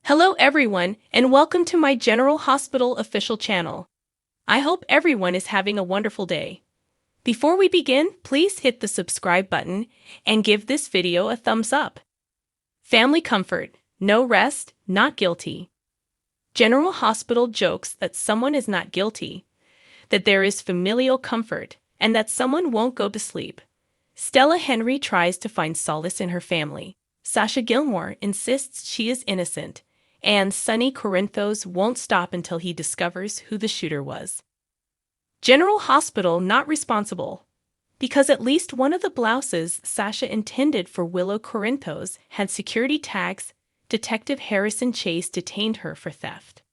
Hello everyone, and welcome to my General Hospital official channel. I hope everyone is having a wonderful day. Before we begin, please hit the subscribe button and give this video a thumbs up. Family comfort, no rest, not guilty. General Hospital jokes that someone is not guilty, that there is familial comfort, and that someone won't go to sleep. Stella Henry tries to find solace in her family. Sasha Gilmore insists she is innocent, and Sonny Corinthos won't stop until he discovers who the shooter was. General Hospital not responsible, because at least one of the blouses Sasha intended for Willow Corinthos had security tags. Detective Harrison Chase detained her for theft.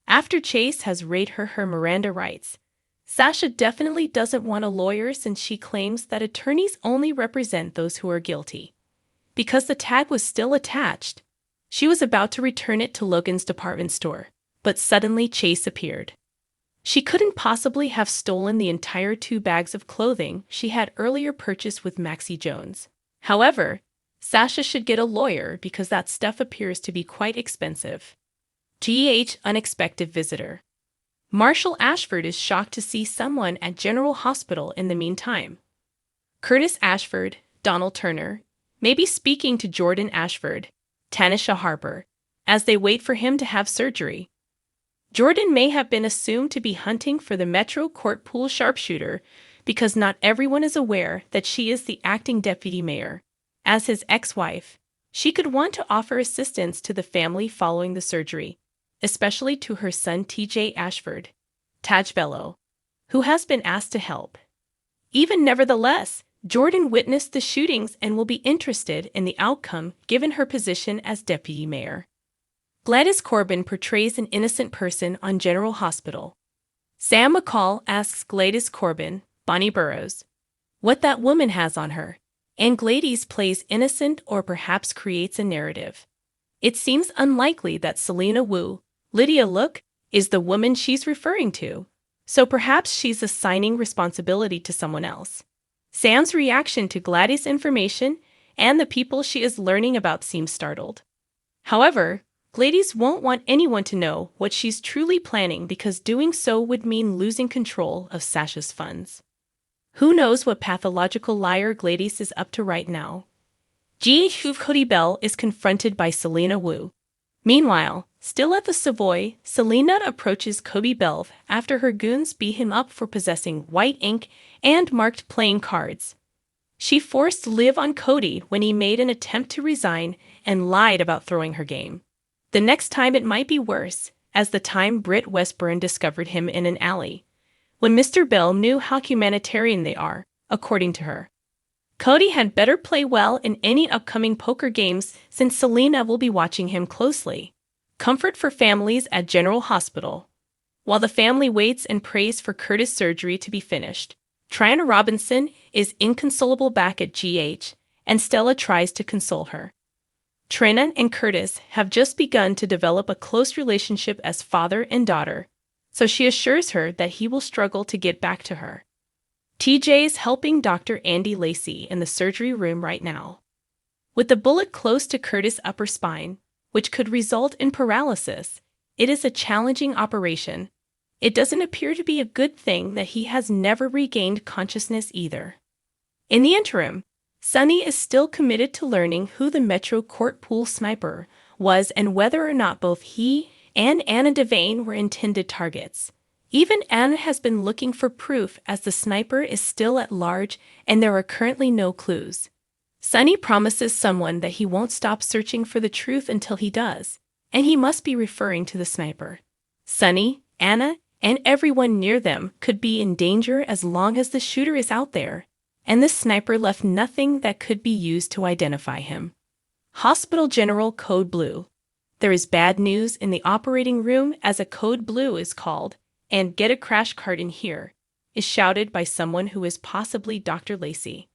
After Chase has read her Miranda rights, Sasha definitely doesn't want a lawyer since she claims that attorneys only represent those who are guilty. Because the tag was still attached, she was about to return it to Logan's department store, but suddenly Chase appeared. She couldn't possibly have stolen the entire 2 bags of clothing she had earlier purchased with Maxie Jones. However, Sasha should get a lawyer because that stuff appears to be quite expensive. Unexpected visitor. Marshall Ashford is shocked to see someone at General Hospital in the meantime. Curtis Ashford, Donald Turner, may be speaking to Jordan Ashford, Tanisha Harper, as they wait for him to have surgery. Jordan may have been assumed to be hunting for the Metro Court Pool sharpshooter because not everyone is aware that she is the acting deputy mayor. As his ex-wife, she could want to offer assistance to the family following the surgery, especially to her son TJ Ashford, Taj Bello, who has been asked to help. Even nevertheless, Jordan witnessed the shootings and will be interested in the outcome given her position as deputy mayor. Gladys Corbin portrays an innocent person on General Hospital. Sam McCall asks Gladys Corbin, Bonnie Burrows, what that woman has on her, and Gladys plays innocent or perhaps creates a narrative. It seems unlikely that Selena Wu, Lydia Look, is the woman she's referring to, so perhaps she's assigning responsibility to someone else. Sam's reaction to Gladys' information and the people she is learning about seems startled. However, Gladys won't want anyone to know what she's truly planning because doing so would mean losing control of Sasha's funds. Who knows what pathological liar Gladys is up to right now? Cody Bell is confronted by Selena Wu. Meanwhile, still at the Savoy, Selena approaches Kobe Bell after her goons beat him up for possessing white ink and marked playing cards. She forced Liv on Cody when he made an attempt to resign and lied about throwing her game. The next time it might be worse, as the time Britt Westburn discovered him in an alley, when Mr. Bell knew how humanitarian they are, according to her. Cody had better play well in any upcoming poker games since Selena will be watching him closely. Comfort for families at General Hospital. While the family waits and prays for Curtis' surgery to be finished, Triana Robinson is inconsolable back at GH, and Stella tries to console her. Trina and Curtis have just begun to develop a close relationship as father and daughter, so she assures her that he will struggle to get back to her. TJ is helping Dr. Andy Lacey in the surgery room right now. With the bullet close to Curtis' upper spine, which could result in paralysis, it is a challenging operation. It doesn't appear to be a good thing that he has never regained consciousness either. In the interim, Sonny is still committed to learning who the Metro Court Pool sniper was and whether or not both he and Anna Devane were intended targets. Even Anna has been looking for proof as the sniper is still at large and there are currently no clues. Sonny promises someone that he won't stop searching for the truth until he does, and he must be referring to the sniper. Sonny, Anna, and everyone near them could be in danger as long as the shooter is out there, and the sniper left nothing that could be used to identify him. Hospital General Code Blue. There is bad news in the operating room as a Code Blue is called, and "Get a crash cart in here," is shouted by someone who is possibly Dr. Lacey.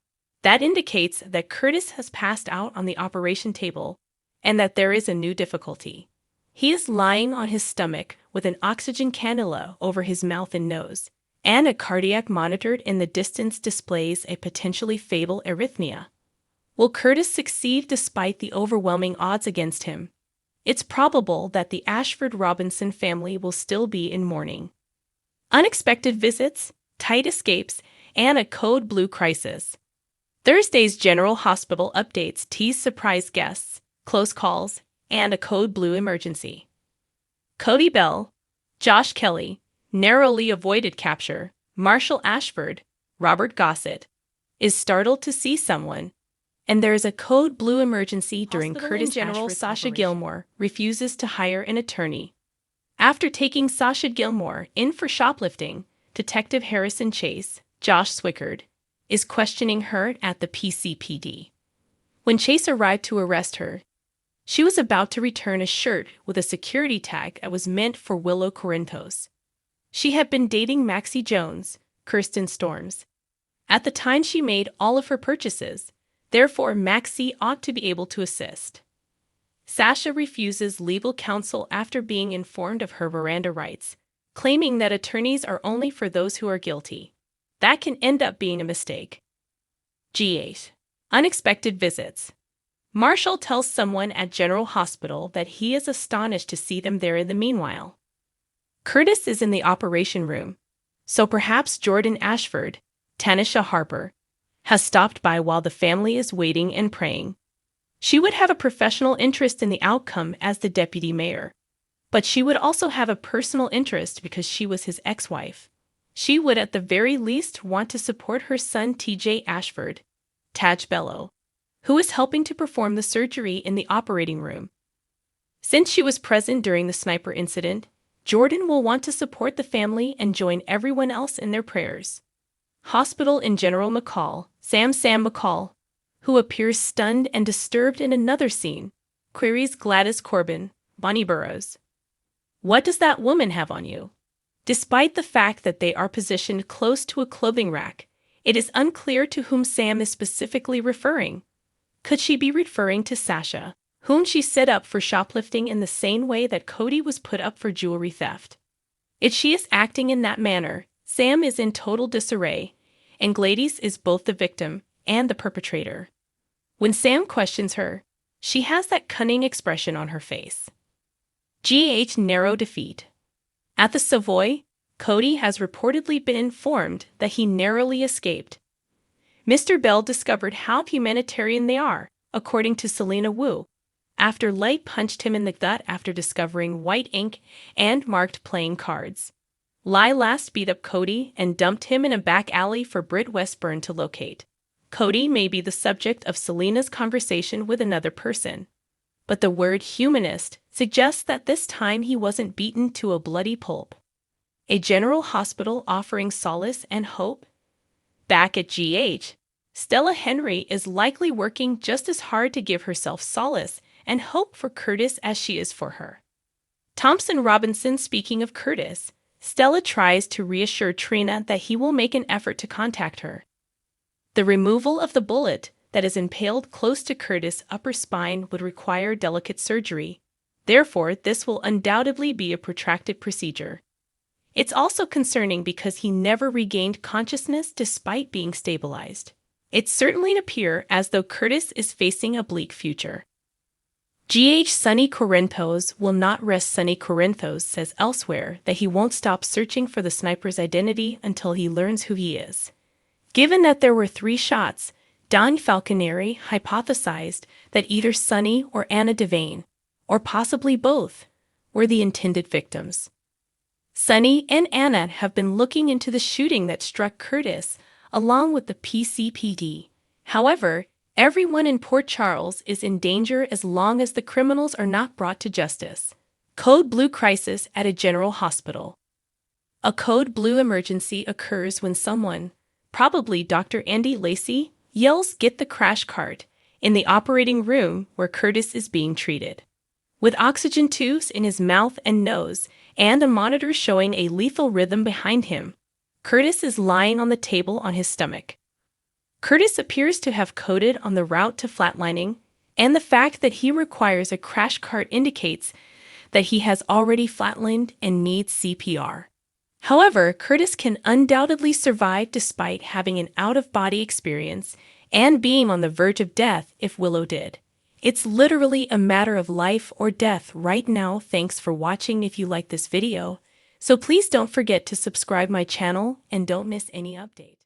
That indicates that Curtis has passed out on the operation table and that there is a new difficulty. He is lying on his stomach with an oxygen cannula over his mouth and nose, and a cardiac monitor in the distance displays a potentially fatal arrhythmia. Will Curtis succeed despite the overwhelming odds against him? it's probable that the Ashford Robinson family will still be in mourning. Unexpected visits, tight escapes, and a code blue crisis. Thursday's General Hospital updates tease surprise guests, close calls, and a code blue emergency. Cody Bell, Josh Kelly, narrowly avoided capture. Marshall Ashford, Robert Gossett, is startled to see someone, and there is a code blue emergency during Curtis General Sasha Gilmore refuses to hire an attorney. After taking Sasha Gilmore in for shoplifting, Detective Harrison Chase, Josh Swickard, is questioning her at the PCPD. When Chase arrived to arrest her, she was about to return a shirt with a security tag that was meant for Willow Corinthos. She had been dating Maxie Jones, Kirsten Storms, at the time she made all of her purchases. Therefore, Maxie ought to be able to assist. Sasha refuses legal counsel after being informed of her Miranda rights, claiming that attorneys are only for those who are guilty. That can end up being a mistake. G8. Unexpected visits. Marshall tells someone at General Hospital that he is astonished to see them there in the meanwhile. Curtis is in the operation room, so perhaps Jordan Ashford, Tanisha Harper, has stopped by while the family is waiting and praying. She would have a professional interest in the outcome as the deputy mayor, but she would also have a personal interest because she was his ex-wife. She would at the very least want to support her son TJ Ashford, Taj Bello, who is helping to perform the surgery in the operating room. Since she was present during the sniper incident, Jordan will want to support the family and join everyone else in their prayers. Hospital in General McCall, Sam McCall, who appears stunned and disturbed in another scene, queries Gladys Corbin, Bonnie Burrows. "What does that woman have on you?" Despite the fact that they are positioned close to a clothing rack, it is unclear to whom Sam is specifically referring. Could she be referring to Sasha, whom she set up for shoplifting in the same way that Cody was put up for jewelry theft? If she is acting in that manner, Sam is in total disarray, and Gladys is both the victim and the perpetrator. When Sam questions her, she has that cunning expression on her face. GH narrow defeat. At the Savoy, Cody has reportedly been informed that he narrowly escaped. Mr. Bell discovered how humanitarian they are, according to Selena Wu, after Light punched him in the gut after discovering white ink and marked playing cards. Lai last beat up Cody and dumped him in a back alley for Britt Westburn to locate. Cody may be the subject of Selena's conversation with another person, but the word humanist suggests that this time he wasn't beaten to a bloody pulp. A General Hospital offering solace and hope? Back at GH, Stella Henry is likely working just as hard to give herself solace and hope for Curtis as she is for her. Thompson Robinson speaking of Curtis, Stella tries to reassure Trina that he will make an effort to contact her. The removal of the bullet that is impaled close to Curtis' upper spine would require delicate surgery. Therefore, this will undoubtedly be a protracted procedure. It's also concerning because he never regained consciousness despite being stabilized. It certainly appears as though Curtis is facing a bleak future. GH Sonny Corinthos will not rest. Sonny Corinthos says elsewhere that he won't stop searching for the sniper's identity until he learns who he is. Given that there were 3 shots, Don Falconeri hypothesized that either Sonny or Anna Devane, or possibly both, were the intended victims. Sonny and Anna have been looking into the shooting that struck Curtis, along with the PCPD. However, everyone in Port Charles is in danger as long as the criminals are not brought to justice. Code Blue crisis at a General Hospital. A Code Blue emergency occurs when someone, probably Dr. Andy Lacey, yells, "Get the crash cart," in the operating room where Curtis is being treated. With oxygen tubes in his mouth and nose, and a monitor showing a lethal rhythm behind him, Curtis is lying on the table on his stomach. Curtis appears to have coded on the route to flatlining, and the fact that he requires a crash cart indicates that he has already flatlined and needs CPR. However, Curtis can undoubtedly survive despite having an out-of-body experience and being on the verge of death if Willow did. It's literally a matter of life or death right now. Thanks for watching. If you like this video, so please don't forget to subscribe my channel and don't miss any update.